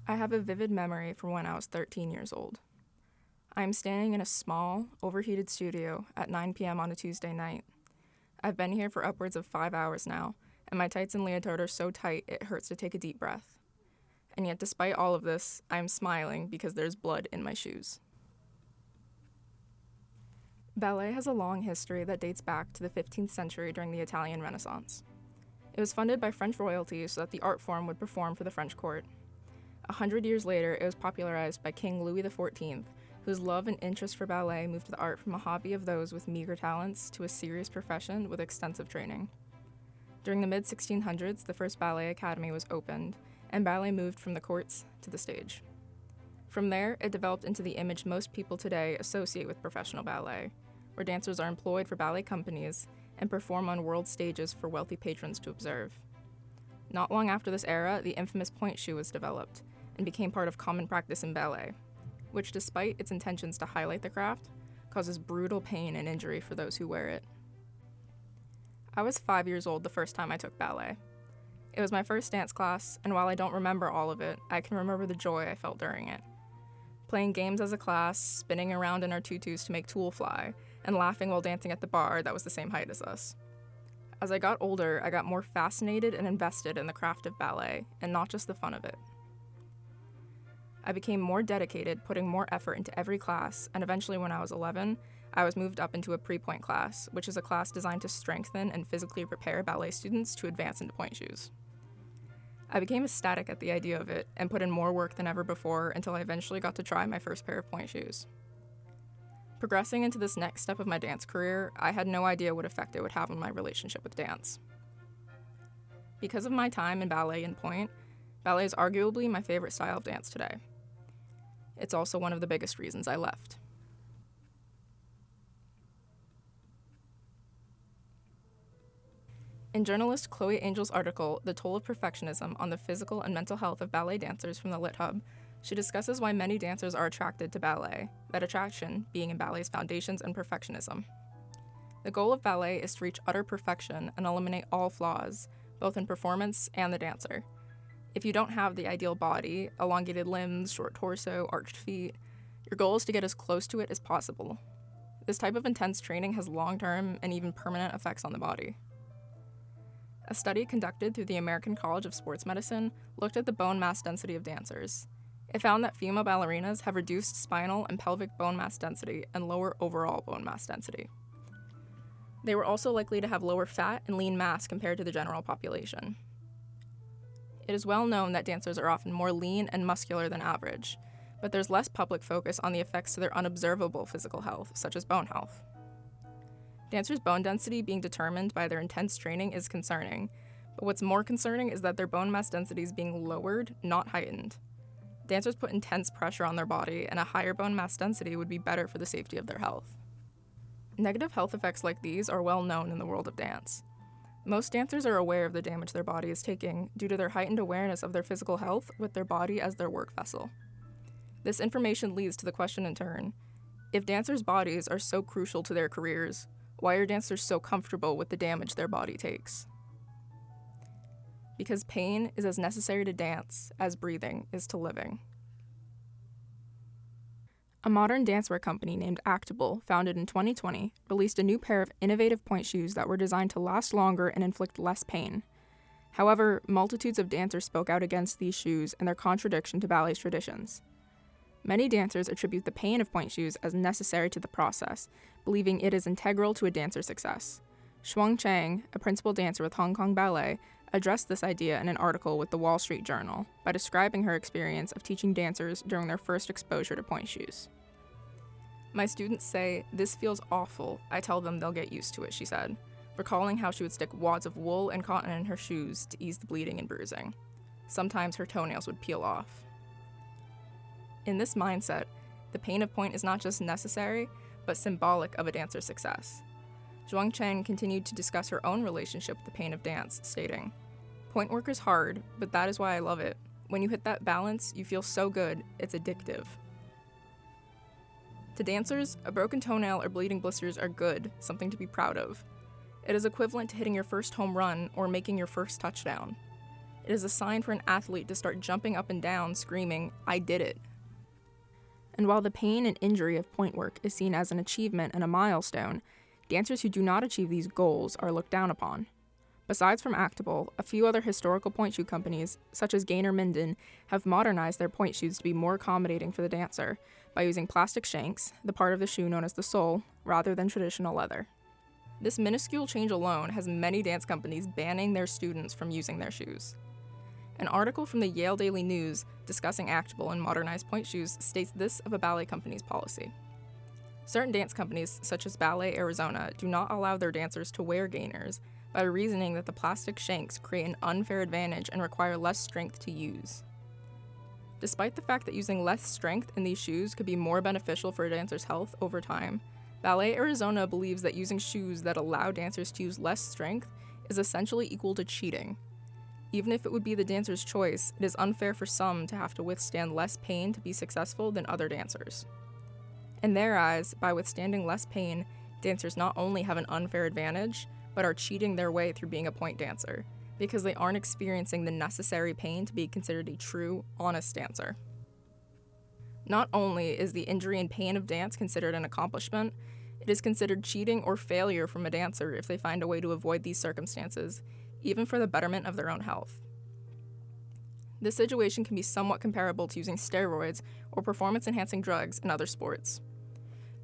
I have a vivid memory from when I was 13 years old. I am standing in a small, overheated studio at 9 p.m. on a Tuesday night. I've been here for upwards of 5 hours now, and my tights and leotard are so tight it hurts to take a deep breath. And yet, despite all of this, I am smiling because there's blood in my shoes. Ballet has a long history that dates back to the 15th century during the Italian Renaissance. It was funded by French royalty so that the art form would perform for the French court. 100 years later, it was popularized by King Louis XIV, whose love and interest for ballet moved the art from a hobby of those with meager talents to a serious profession with extensive training. During the mid-1600s, the first ballet academy was opened, and ballet moved from the courts to the stage. From there, it developed into the image most people today associate with professional ballet, where dancers are employed for ballet companies and perform on world stages for wealthy patrons to observe. Not long after this era, the infamous point shoe was developed and became part of common practice in ballet, which, despite its intentions to highlight the craft, causes brutal pain and injury for those who wear it. I was 5 years old the first time I took ballet. It was my first dance class, and while I don't remember all of it, I can remember the joy I felt during it. Playing games as a class, spinning around in our tutus to make tulle fly, and laughing while dancing at the bar that was the same height as us. As I got older, I got more fascinated and invested in the craft of ballet, and not just the fun of it. I became more dedicated, putting more effort into every class, and eventually when I was 11, I was moved up into a pre-point class, which is a class designed to strengthen and physically prepare ballet students to advance into point shoes. I became ecstatic at the idea of it and put in more work than ever before until I eventually got to try my first pair of point shoes. Progressing into this next step of my dance career, I had no idea what effect it would have on my relationship with dance. Because of my time in ballet and point, ballet is arguably my favorite style of dance today. It's also one of the biggest reasons I left. In journalist Chloe Angel's article, The Toll of Perfectionism on the Physical and Mental Health of Ballet Dancers from the Lit Hub, she discusses why many dancers are attracted to ballet, that attraction being in ballet's foundations and perfectionism. The goal of ballet is to reach utter perfection and eliminate all flaws, both in performance and the dancer. If you don't have the ideal body, elongated limbs, short torso, arched feet, your goal is to get as close to it as possible. This type of intense training has long-term and even permanent effects on the body. A study conducted through the American College of Sports Medicine looked at the bone mass density of dancers. It found that female ballerinas have reduced spinal and pelvic bone mass density and lower overall bone mass density. They were also likely to have lower fat and lean mass compared to the general population. It is well known that dancers are often more lean and muscular than average, but there's less public focus on the effects to their unobservable physical health, such as bone health. Dancers' bone density being determined by their intense training is concerning, but what's more concerning is that their bone mass density is being lowered, not heightened. Dancers put intense pressure on their body, and a higher bone mass density would be better for the safety of their health. Negative health effects like these are well known in the world of dance. Most dancers are aware of the damage their body is taking due to their heightened awareness of their physical health with their body as their work vessel. This information leads to the question in turn: if dancers' bodies are so crucial to their careers, why are dancers so comfortable with the damage their body takes? Because pain is as necessary to dance as breathing is to living. A modern dancewear company named Actable, founded in 2020, released a new pair of innovative point shoes that were designed to last longer and inflict less pain. However, multitudes of dancers spoke out against these shoes and their contradiction to ballet's traditions. Many dancers attribute the pain of point shoes as necessary to the process, believing it is integral to a dancer's success. Shuang Chang, a principal dancer with Hong Kong Ballet, addressed this idea in an article with the Wall Street Journal by describing her experience of teaching dancers during their first exposure to point shoes. "My students say, 'This feels awful.' I tell them they'll get used to it," she said, recalling how she would stick wads of wool and cotton in her shoes to ease the bleeding and bruising. Sometimes her toenails would peel off. In this mindset, the pain of point is not just necessary, but symbolic of a dancer's success. Zhuang Chen continued to discuss her own relationship with the pain of dance, stating, "Point work is hard, but that is why I love it. When you hit that balance, you feel so good, it's addictive." To dancers, a broken toenail or bleeding blisters are good, something to be proud of. It is equivalent to hitting your first home run or making your first touchdown. It is a sign for an athlete to start jumping up and down, screaming, "I did it." And while the pain and injury of point work is seen as an achievement and a milestone, dancers who do not achieve these goals are looked down upon. Besides from Actable, a few other historical point shoe companies, such as Gaynor Minden, have modernized their point shoes to be more accommodating for the dancer by using plastic shanks, the part of the shoe known as the sole, rather than traditional leather. This minuscule change alone has many dance companies banning their students from using their shoes. An article from the Yale Daily News discussing Actable and modernized point shoes states this of a ballet company's policy. Certain dance companies, such as Ballet Arizona, do not allow their dancers to wear gainers by reasoning that the plastic shanks create an unfair advantage and require less strength to use. Despite the fact that using less strength in these shoes could be more beneficial for a dancer's health over time, Ballet Arizona believes that using shoes that allow dancers to use less strength is essentially equal to cheating. Even if it would be the dancer's choice, it is unfair for some to have to withstand less pain to be successful than other dancers. In their eyes, by withstanding less pain, dancers not only have an unfair advantage, but are cheating their way through being a point dancer, because they aren't experiencing the necessary pain to be considered a true, honest dancer. Not only is the injury and pain of dance considered an accomplishment, it is considered cheating or failure from a dancer if they find a way to avoid these circumstances, even for the betterment of their own health. This situation can be somewhat comparable to using steroids or performance-enhancing drugs in other sports.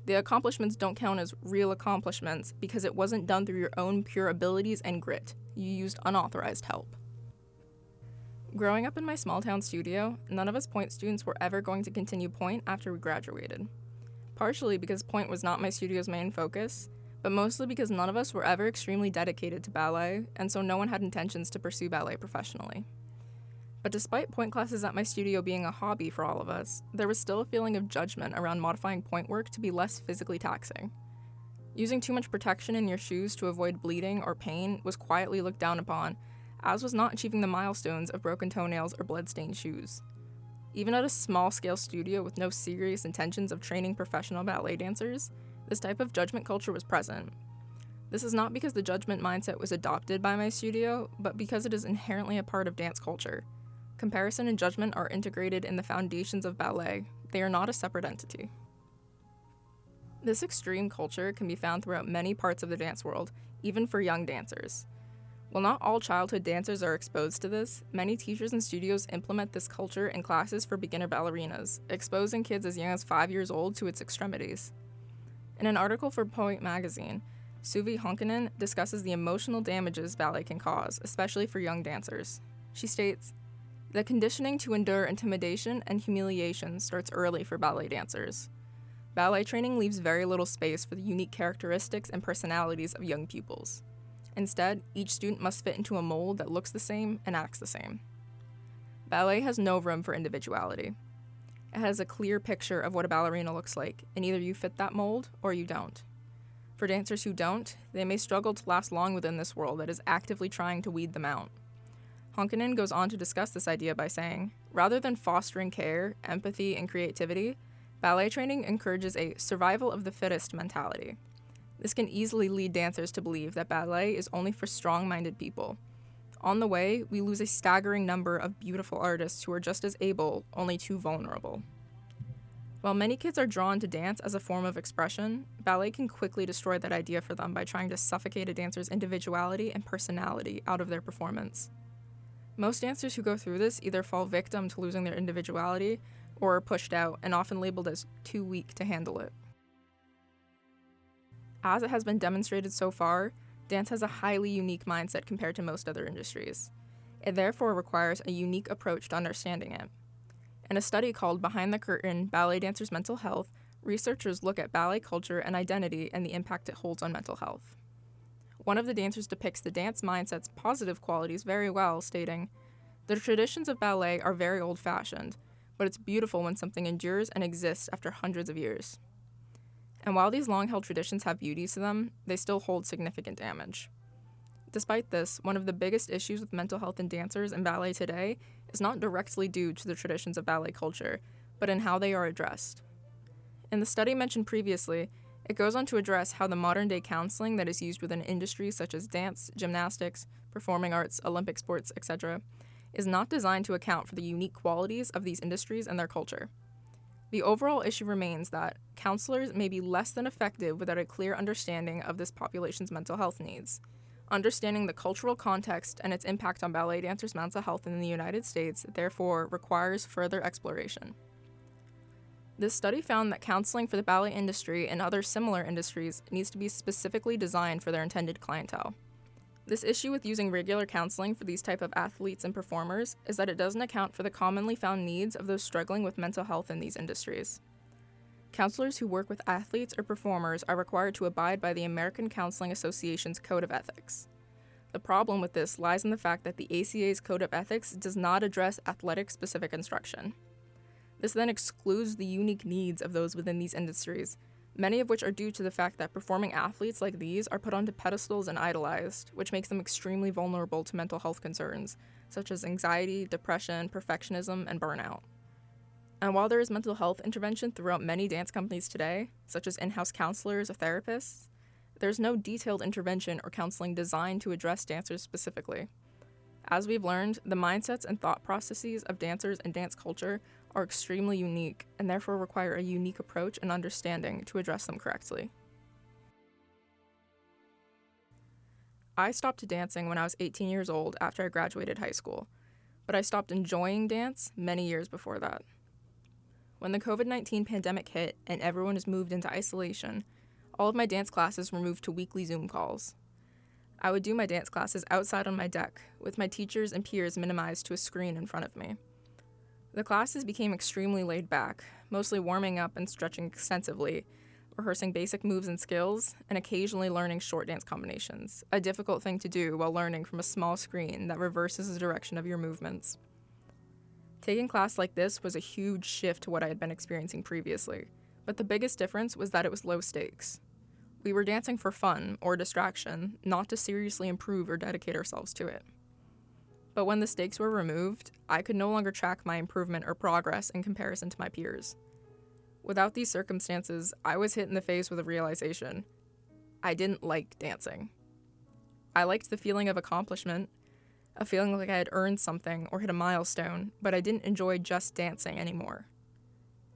The accomplishments don't count as real accomplishments because it wasn't done through your own pure abilities and grit. You used unauthorized help. Growing up in my small-town studio, none of us point students were ever going to continue point after we graduated. Partially because point was not my studio's main focus, but mostly because none of us were ever extremely dedicated to ballet, and so no one had intentions to pursue ballet professionally. But despite point classes at my studio being a hobby for all of us, there was still a feeling of judgment around modifying point work to be less physically taxing. Using too much protection in your shoes to avoid bleeding or pain was quietly looked down upon, as was not achieving the milestones of broken toenails or blood-stained shoes. Even at a small-scale studio with no serious intentions of training professional ballet dancers, this type of judgment culture was present. This is not because the judgment mindset was adopted by my studio, but because it is inherently a part of dance culture. Comparison and judgment are integrated in the foundations of ballet. They are not a separate entity. This extreme culture can be found throughout many parts of the dance world, even for young dancers. While not all childhood dancers are exposed to this, many teachers and studios implement this culture in classes for beginner ballerinas, exposing kids as young as 5 years old to its extremities. In an article for Point magazine, Suvi Honkanen discusses the emotional damages ballet can cause, especially for young dancers. She states, "The conditioning to endure intimidation and humiliation starts early for ballet dancers. Ballet training leaves very little space for the unique characteristics and personalities of young pupils. Instead, each student must fit into a mold that looks the same and acts the same. Ballet has no room for individuality. It has a clear picture of what a ballerina looks like, and either you fit that mold or you don't. For dancers who don't, they may struggle to last long within this world that is actively trying to weed them out." Honkanen goes on to discuss this idea by saying, "Rather than fostering care, empathy, and creativity, ballet training encourages a survival of the fittest mentality. This can easily lead dancers to believe that ballet is only for strong-minded people. On the way, we lose a staggering number of beautiful artists who are just as able, only too vulnerable." While many kids are drawn to dance as a form of expression, ballet can quickly destroy that idea for them by trying to suffocate a dancer's individuality and personality out of their performance. Most dancers who go through this either fall victim to losing their individuality or are pushed out and often labeled as too weak to handle it. As it has been demonstrated so far, dance has a highly unique mindset compared to most other industries. It therefore requires a unique approach to understanding it. In a study called Behind the Curtain: Ballet Dancers' Mental Health, researchers look at ballet culture and identity and the impact it holds on mental health. One of the dancers depicts the dance mindset's positive qualities very well, stating, "The traditions of ballet are very old-fashioned, but it's beautiful when something endures and exists after hundreds of years." And while these long-held traditions have beauty to them, they still hold significant damage. Despite this, one of the biggest issues with mental health in dancers and ballet today is not directly due to the traditions of ballet culture, but in how they are addressed. In the study mentioned previously, it goes on to address how the modern-day counseling that is used within industries such as dance, gymnastics, performing arts, Olympic sports, etc., is not designed to account for the unique qualities of these industries and their culture. The overall issue remains that counselors may be less than effective without a clear understanding of this population's mental health needs. Understanding the cultural context and its impact on ballet dancers' mental health in the United States, therefore, requires further exploration. This study found that counseling for the ballet industry and other similar industries needs to be specifically designed for their intended clientele. This issue with using regular counseling for these type of athletes and performers is that it doesn't account for the commonly found needs of those struggling with mental health in these industries. Counselors who work with athletes or performers are required to abide by the American Counseling Association's Code of Ethics. The problem with this lies in the fact that the ACA's Code of Ethics does not address athletic-specific instruction. This then excludes the unique needs of those within these industries, many of which are due to the fact that performing athletes like these are put onto pedestals and idolized, which makes them extremely vulnerable to mental health concerns, such as anxiety, depression, perfectionism, and burnout. And while there is mental health intervention throughout many dance companies today, such as in-house counselors or therapists, there's no detailed intervention or counseling designed to address dancers specifically. As we've learned, the mindsets and thought processes of dancers and dance culture are extremely unique and therefore require a unique approach and understanding to address them correctly. I stopped dancing when I was 18 years old after I graduated high school, but I stopped enjoying dance many years before that. When the COVID-19 pandemic hit and everyone was moved into isolation, all of my dance classes were moved to weekly Zoom calls. I would do my dance classes outside on my deck, with my teachers and peers minimized to a screen in front of me. The classes became extremely laid back, mostly warming up and stretching extensively, rehearsing basic moves and skills, and occasionally learning short dance combinations, a difficult thing to do while learning from a small screen that reverses the direction of your movements. Taking class like this was a huge shift to what I had been experiencing previously, but the biggest difference was that it was low stakes. We were dancing for fun or distraction, not to seriously improve or dedicate ourselves to it. But when the stakes were removed, I could no longer track my improvement or progress in comparison to my peers. Without these circumstances, I was hit in the face with a realization. I didn't like dancing. I liked the feeling of accomplishment, a feeling like I had earned something or hit a milestone, but I didn't enjoy just dancing anymore.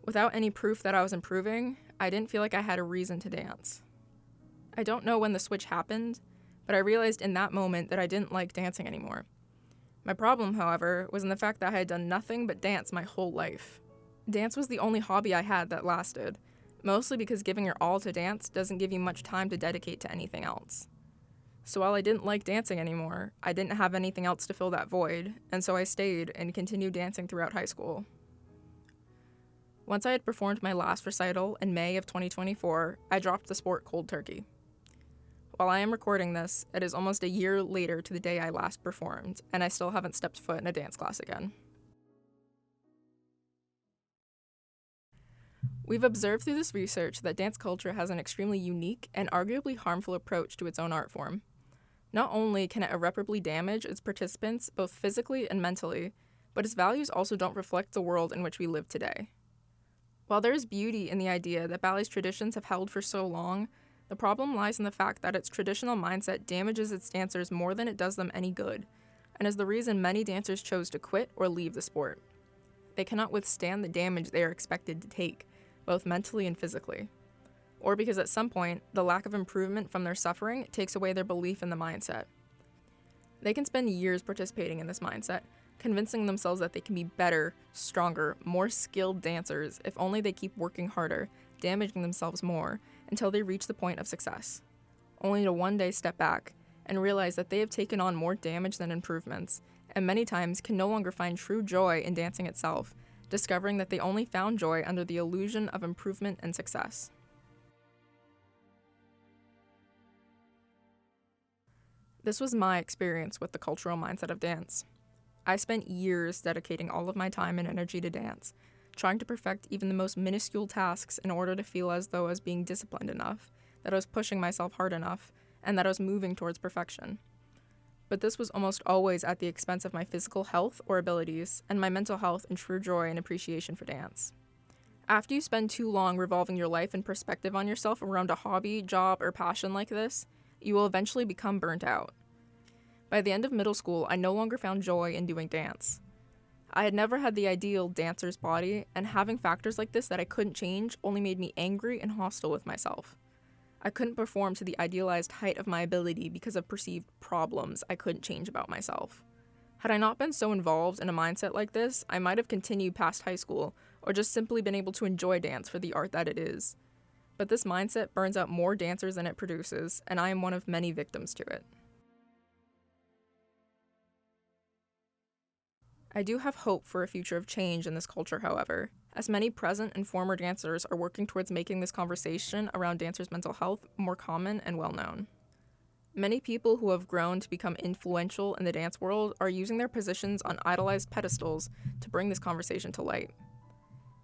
Without any proof that I was improving, I didn't feel like I had a reason to dance. I don't know when the switch happened, but I realized in that moment that I didn't like dancing anymore. My problem, however, was in the fact that I had done nothing but dance my whole life. Dance was the only hobby I had that lasted, mostly because giving your all to dance doesn't give you much time to dedicate to anything else. So while I didn't like dancing anymore, I didn't have anything else to fill that void, and so I stayed and continued dancing throughout high school. Once I had performed my last recital in May of 2024, I dropped the sport cold turkey. While I am recording this, it is almost a year later to the day I last performed, and I still haven't stepped foot in a dance class again. We've observed through this research that dance culture has an extremely unique and arguably harmful approach to its own art form. Not only can it irreparably damage its participants both physically and mentally, but its values also don't reflect the world in which we live today. While there is beauty in the idea that ballet's traditions have held for so long, the problem lies in the fact that its traditional mindset damages its dancers more than it does them any good, and is the reason many dancers chose to quit or leave the sport. They cannot withstand the damage they are expected to take, both mentally and physically. Or because at some point, the lack of improvement from their suffering takes away their belief in the mindset. They can spend years participating in this mindset, convincing themselves that they can be better, stronger, more skilled dancers if only they keep working harder, damaging themselves more, until they reach the point of success, only to one day step back and realize that they have taken on more damage than improvements, and many times can no longer find true joy in dancing itself, discovering that they only found joy under the illusion of improvement and success. This was my experience with the cultural mindset of dance. I spent years dedicating all of my time and energy to dance, trying to perfect even the most minuscule tasks in order to feel as though I was being disciplined enough, that I was pushing myself hard enough, and that I was moving towards perfection. But this was almost always at the expense of my physical health or abilities, and my mental health and true joy and appreciation for dance. After you spend too long revolving your life and perspective on yourself around a hobby, job, or passion like this, you will eventually become burnt out. By the end of middle school, I no longer found joy in doing dance. I had never had the ideal dancer's body, and having factors like this that I couldn't change only made me angry and hostile with myself. I couldn't perform to the idealized height of my ability because of perceived problems I couldn't change about myself. Had I not been so involved in a mindset like this, I might have continued past high school, or just simply been able to enjoy dance for the art that it is. But this mindset burns out more dancers than it produces, and I am one of many victims to it. I do have hope for a future of change in this culture, however, as many present and former dancers are working towards making this conversation around dancers' mental health more common and well-known. Many people who have grown to become influential in the dance world are using their positions on idolized pedestals to bring this conversation to light.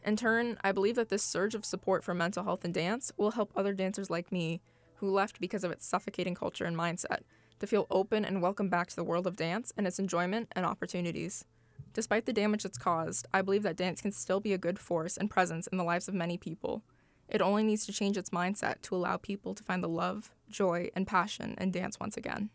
In turn, I believe that this surge of support for mental health in dance will help other dancers like me, who left because of its suffocating culture and mindset, to feel open and welcome back to the world of dance and its enjoyment and opportunities. Despite the damage it's caused, I believe that dance can still be a good force and presence in the lives of many people. It only needs to change its mindset to allow people to find the love, joy, and passion in dance once again.